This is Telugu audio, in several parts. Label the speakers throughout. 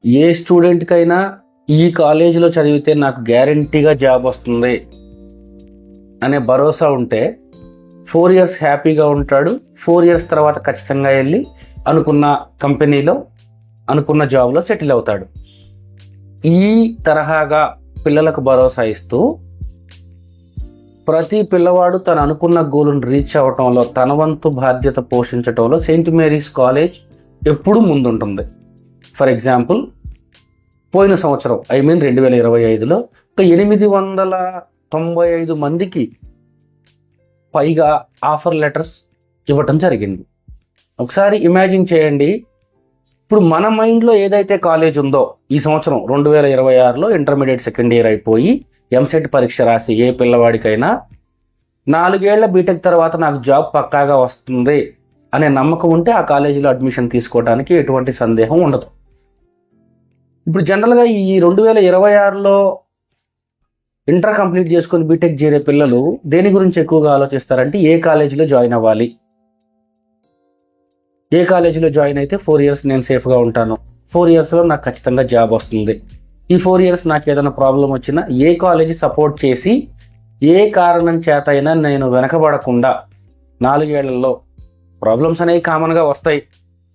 Speaker 1: ఏ స్టూడెంట్కైనా ఈ కాలేజీలో చదివితే నాకు గ్యారంటీగా జాబ్ వస్తుంది అనే భరోసా ఉంటే 4 ఇయర్స్ హ్యాపీగా ఉంటాడు. 4 ఇయర్స్ తర్వాత ఖచ్చితంగా వెళ్ళి అనుకున్న కంపెనీలో అనుకున్న జాబ్లో సెటిల్ అవుతాడు. ఈ తరహాగా పిల్లలకు భరోసా ఇస్తూ ప్రతి పిల్లవాడు తను అనుకున్న గోల్ను రీచ్ అవ్వటంలో తన వంతు బాధ్యత పోషించటంలో సెయింట్ మేరీస్ కాలేజ్ ఎప్పుడూ ముందుంటుంది. ఫర్ ఎగ్జాంపుల్, పోయిన సంవత్సరం 2025లో ఒక 895 మందికి పైగా ఆఫర్ లెటర్స్ ఇవ్వటం జరిగింది. ఒకసారి ఇమాజిన్ చేయండి, ఇప్పుడు మన మైండ్లో ఏదైతే కాలేజ్ ఉందో ఈ సంవత్సరం 2026లో ఇంటర్మీడియట్ సెకండ్ ఇయర్ అయిపోయి ఎంసెట్ పరీక్ష రాసి ఏ పిల్లవాడికైనా 4 ఏళ్ల బీటెక్ తర్వాత నాకు జాబ్ పక్కాగా వస్తుంది అనే నమ్మకం ఉంటే ఆ కాలేజీలో అడ్మిషన్ తీసుకోవడానికి ఎటువంటి సందేహం ఉండదు. ఇప్పుడు జనరల్గా ఈ 2026లో ఇంటర్ కంప్లీట్ చేసుకొని బీటెక్ చేరే పిల్లలు దేని గురించి ఎక్కువగా ఆలోచిస్తారంటే ఏ కాలేజీలో జాయిన్ అవ్వాలి, ఏ కాలేజీలో జాయిన్ అయితే 4 ఇయర్స్ నేను సేఫ్గా ఉంటాను, 4 ఇయర్స్లో నాకు ఖచ్చితంగా జాబ్ వస్తుంది, ఈ 4 ఇయర్స్ నాకు ఏదైనా ప్రాబ్లం వచ్చినా ఏ కాలేజీ సపోర్ట్ చేసి ఏ కారణం చేత అయినా నేను వెనకబడకుండా 4 ఏళ్లలో ప్రాబ్లమ్స్ అనేవి కామన్గా వస్తాయి.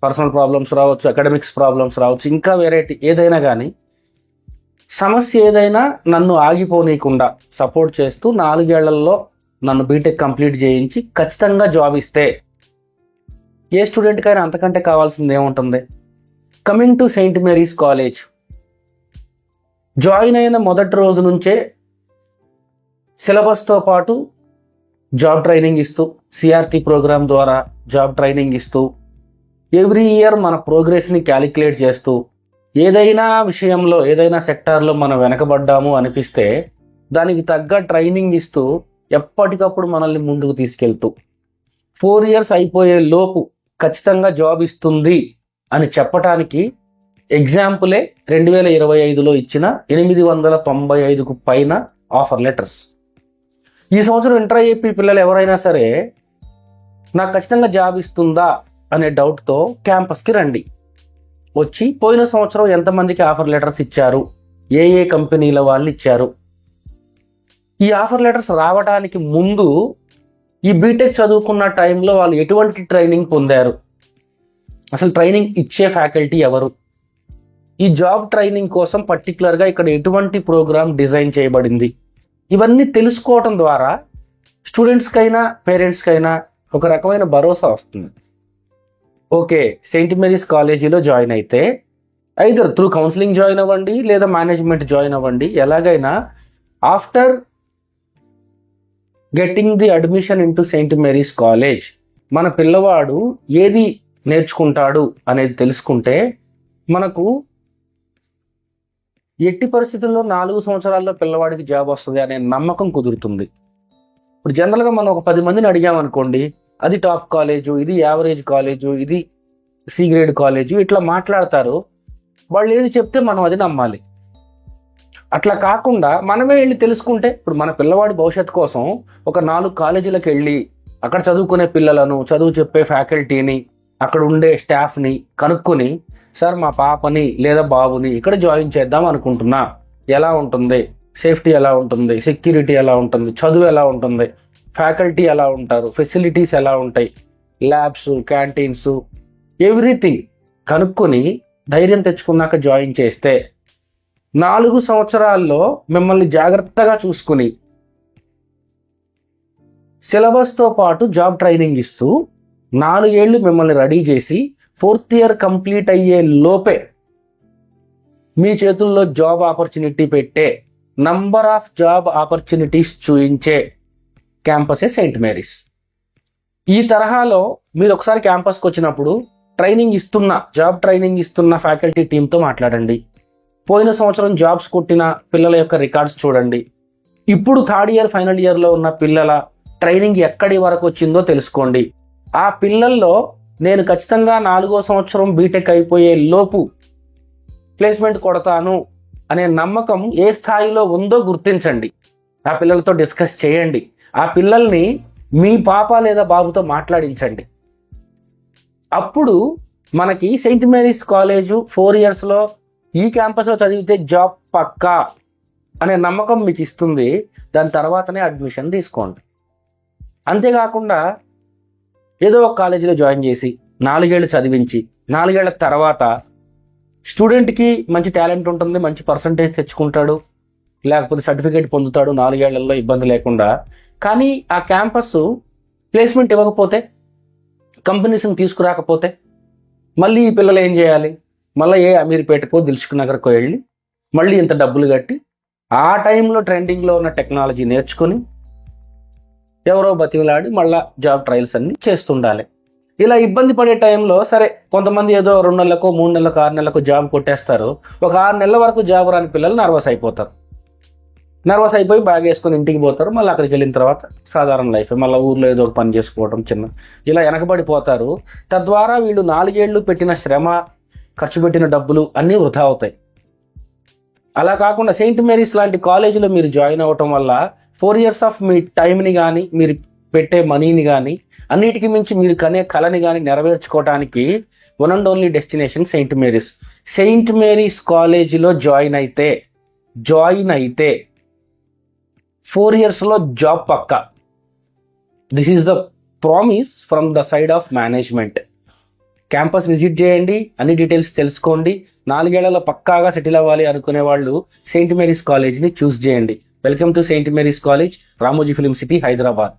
Speaker 1: పర్సనల్ ప్రాబ్లమ్స్ రావచ్చు, అకాడమిక్స్ ప్రాబ్లమ్స్ రావచ్చు, ఇంకా వెరైటీ ఏదైనా కానీ సమస్య ఏదైనా నన్ను ఆగిపోనీయకుండా సపోర్ట్ చేస్తూ 4 ఏళ్లలో నన్ను బీటెక్ కంప్లీట్ చేయించి ఖచ్చితంగా జాబ్ ఇస్తే ఏ స్టూడెంట్కైనా అంతకంటే కావాల్సింది ఏముంటుంది. Coming to Saint Mary's college, join అయిన మొదటి రోజు నుంచే సిలబస్తో పాటు జాబ్ ట్రైనింగ్ ఇస్తూ, సిఆర్టీ ప్రోగ్రామ్ ద్వారా జాబ్ ట్రైనింగ్ ఇస్తూ, ఎవ్రీ ఇయర్ మన ప్రోగ్రెస్ని క్యాలిక్యులేట్ చేస్తూ, ఏదైనా విషయంలో ఏదైనా సెక్టార్లో మనం వెనకబడ్డాము అనిపిస్తే దానికి తగ్గ ట్రైనింగ్ ఇస్తూ ఎప్పటికప్పుడు మనల్ని ముందుకు తీసుకెళ్తూ 4 ఇయర్స్ అయిపోయే లోపు ఖచ్చితంగా జాబ్ ఇస్తుంది అని చెప్పటానికి ఎగ్జాంపులే 2025లో ఇచ్చిన 895కు పైన ఆఫర్ లెటర్స్. ఈ సంవత్సరం ఇంటర్ ఐఏపీ పిల్లలు ఎవరైనా సరే నాకు ఖచ్చితంగా జాబ్ ఇస్తుందా అనే డౌట్తో క్యాంపస్కి రండి. వచ్చి పోయిన సంవత్సరం ఎంతమందికి ఆఫర్ లెటర్స్ ఇచ్చారు, ఏ ఏ కంపెనీల వాళ్ళు ఇచ్చారు, ఈ ఆఫర్ లెటర్స్ రావడానికి ముందు ఈ బీటెక్ చదువుకున్న టైంలో వాళ్ళు ఎటువంటి ట్రైనింగ్ పొందారు, అసలు ట్రైనింగ్ ఇచ్చే ఫ్యాకల్టీ ఎవరు, ఈ జాబ్ ట్రైనింగ్ కోసం పర్టికులర్గా ఇక్కడ ఎటువంటి ప్రోగ్రామ్ డిజైన్ చేయబడింది, ఇవన్నీ తెలుసుకోవటం ద్వారా స్టూడెంట్స్కైనా పేరెంట్స్కైనా ఒక రకమైన భరోసా వస్తుంది. ఓకే, సెయింట్ మేరీస్ కాలేజీలో జాయిన్ అయితే ఐదర్ త్రూ కౌన్సిలింగ్ జాయిన్ అవ్వండి లేదా మేనేజ్మెంట్ జాయిన్ అవ్వండి, ఎలాగైనా after getting the admission into Saint Mary's college మన పిల్లవాడు ఏది నేర్చుకుంటాడు అనేది తెలుసుకుంటే మనకు ఎట్టి పరిస్థితుల్లో 4 సంవత్సరాల్లో పిల్లవాడికి జాబ్ వస్తుంది అనే నమ్మకం కుదురుతుంది. ఇప్పుడు జనరల్గా మనం ఒక 10 మందిని అడిగామనుకోండి, అది టాప్ కాలేజు, ఇది యావరేజ్ కాలేజు, ఇది సి గ్రేడ్ కాలేజు, ఇట్లా మాట్లాడతారు. వాళ్ళు ఏది చెప్తే మనం అది నమ్మాలి. అట్లా కాకుండా మనమే వెళ్ళి తెలుసుకుంటే, ఇప్పుడు మన పిల్లవాడి భవిష్యత్తు కోసం ఒక 4 కాలేజీలకు వెళ్ళి అక్కడ చదువుకునే పిల్లలను, చదువు చెప్పే ఫ్యాకల్టీని, అక్కడ ఉండే స్టాఫ్ని కనుక్కొని, సార్ మా పాపని లేదా బాబుని ఇక్కడ జాయిన్ చేద్దాం అనుకుంటున్నా, ఎలా ఉంటుంది, సేఫ్టీ ఎలా ఉంటుంది, సెక్యూరిటీ ఎలా ఉంటుంది, చదువు ఎలా ఉంటుంది, ఫ్యాకల్టీ ఎలా ఉంటారు, ఫెసిలిటీస్ ఎలా ఉంటాయి, ల్యాబ్స్, క్యాంటీన్స్, ఎవ్రీథింగ్ కనుక్కొని ధైర్యం తెచ్చుకున్నాక జాయిన్ చేస్తే 4 సంవత్సరాల్లో మిమ్మల్ని జాగ్రత్తగా చూసుకుని సిలబస్తో పాటు జాబ్ ట్రైనింగ్ ఇస్తూ 4 ఏళ్ళు మిమ్మల్ని రెడీ చేసి 4th ఇయర్ కంప్లీట్ అయ్యే లోపే మీ చేతుల్లో జాబ్ ఆపర్చునిటీ పెట్టే, నంబర్ ఆఫ్ జాబ్ ఆపర్చునిటీస్ చూయించే క్యాంపసే సెయింట్ మేరీస్. ఈ తరహాలో మీరు ఒకసారి క్యాంపస్కి వచ్చినప్పుడు జాబ్ ట్రైనింగ్ ఇస్తున్న ఫ్యాకల్టీ టీంతో మాట్లాడండి. పోయిన సంవత్సరం జాబ్స్ కొట్టిన పిల్లల యొక్క రికార్డ్స్ చూడండి. ఇప్పుడు 3rd ఇయర్ ఫైనల్ ఇయర్లో ఉన్న పిల్లల ట్రైనింగ్ ఎక్కడి వరకు వచ్చిందో తెలుసుకోండి. ఆ పిల్లల్లో నేను ఖచ్చితంగా 4వ సంవత్సరం బీటెక్ అయిపోయే లోపు ప్లేస్మెంట్ కొడతాను అనే నమ్మకం ఏ స్థాయిలో ఉందో గుర్తించండి. ఆ పిల్లలతో డిస్కస్ చేయండి. ఆ పిల్లల్ని మీ పాప లేదా బాబుతో మాట్లాడించండి. అప్పుడు మనకి సెయింట్ మేరీస్ కాలేజు 4 ఇయర్స్లో ఈ క్యాంపస్లో చదివితే జాబ్ పక్కా అనే నమ్మకం మీకు ఇస్తుంది. దాని తర్వాతనే అడ్మిషన్ తీసుకోండి. అంతేకాకుండా ఏదో ఒక కాలేజీలో జాయిన్ చేసి 4 ఏళ్ళు చదివించి 4 ఏళ్ల తర్వాత స్టూడెంట్కి మంచి టాలెంట్ ఉంటుంది, మంచి పర్సంటేజ్ తెచ్చుకుంటాడు, లేకపోతే సర్టిఫికేట్ పొందుతాడు 4 ఏళ్లలో ఇబ్బంది లేకుండా. కానీ ఆ క్యాంపస్ ప్లేస్మెంట్ ఇవ్వకపోతే, కంపెనీస్ని తీసుకురాకపోతే మళ్ళీ ఈ పిల్లలు ఏం చేయాలి? మళ్ళీ ఏ అమీర్పేటకో దిల్సుఖ్ నగర్కో వెళ్ళి మళ్ళీ ఇంత డబ్బులు కట్టి ఆ టైంలో ట్రెండింగ్లో ఉన్న టెక్నాలజీ నేర్చుకొని ఎవరో బతిమలాడి మళ్ళీ జాబ్ ట్రయల్స్ అన్ని చేస్తుండాలి. ఇలా ఇబ్బంది పడే టైంలో సరే కొంతమంది ఏదో 2 నెలలకో 3 నెలలకో 6 నెలలకో జాబ్ కొట్టేస్తారు. ఒక 6 నెలల వరకు జాబ్ రాని పిల్లలు నర్వస్ అయిపోతారు. నర్వస్ అయిపోయి బ్యాగ్ వేసుకొని ఇంటికి పోతారు. మళ్ళీ అక్కడికి వెళ్ళిన తర్వాత సాధారణ లైఫ్, మళ్ళీ ఊర్లో ఏదో ఒక పని చేసుకోవడం చిన్న, ఇలా వెనకబడిపోతారు. తద్వారా వీళ్ళు 4 ఏళ్ళు పెట్టిన శ్రమ, ఖర్చు పెట్టిన డబ్బులు అన్నీ వృధా అవుతాయి. అలా కాకుండా సెయింట్ మేరీస్ లాంటి కాలేజీలో మీరు జాయిన్ అవ్వటం వల్ల 4 years ఆఫ్ మీ టైంని కానీ, మీరు పెట్టే మనీని కానీ, అన్నిటికీ మించి మీరు కనే కళని కానీ నెరవేర్చుకోవడానికి one and only destination Saint Mary's. Saint Mary's కాలేజీలో జాయిన్ అయితే 4 yearsలో జాబ్ పక్కా. This is the promise from the side of management. Campus visit చేయండి, అన్ని డీటెయిల్స్ తెలుసుకోండి. 4 ఏళ్లలో పక్కాగా సెటిల్ అవ్వాలి అనుకునే వాళ్ళు సెయింట్ మేరీస్ కాలేజ్ని చూస్ చేయండి. Welcome to Saint Mary's college, Ramoji film city, Hyderabad.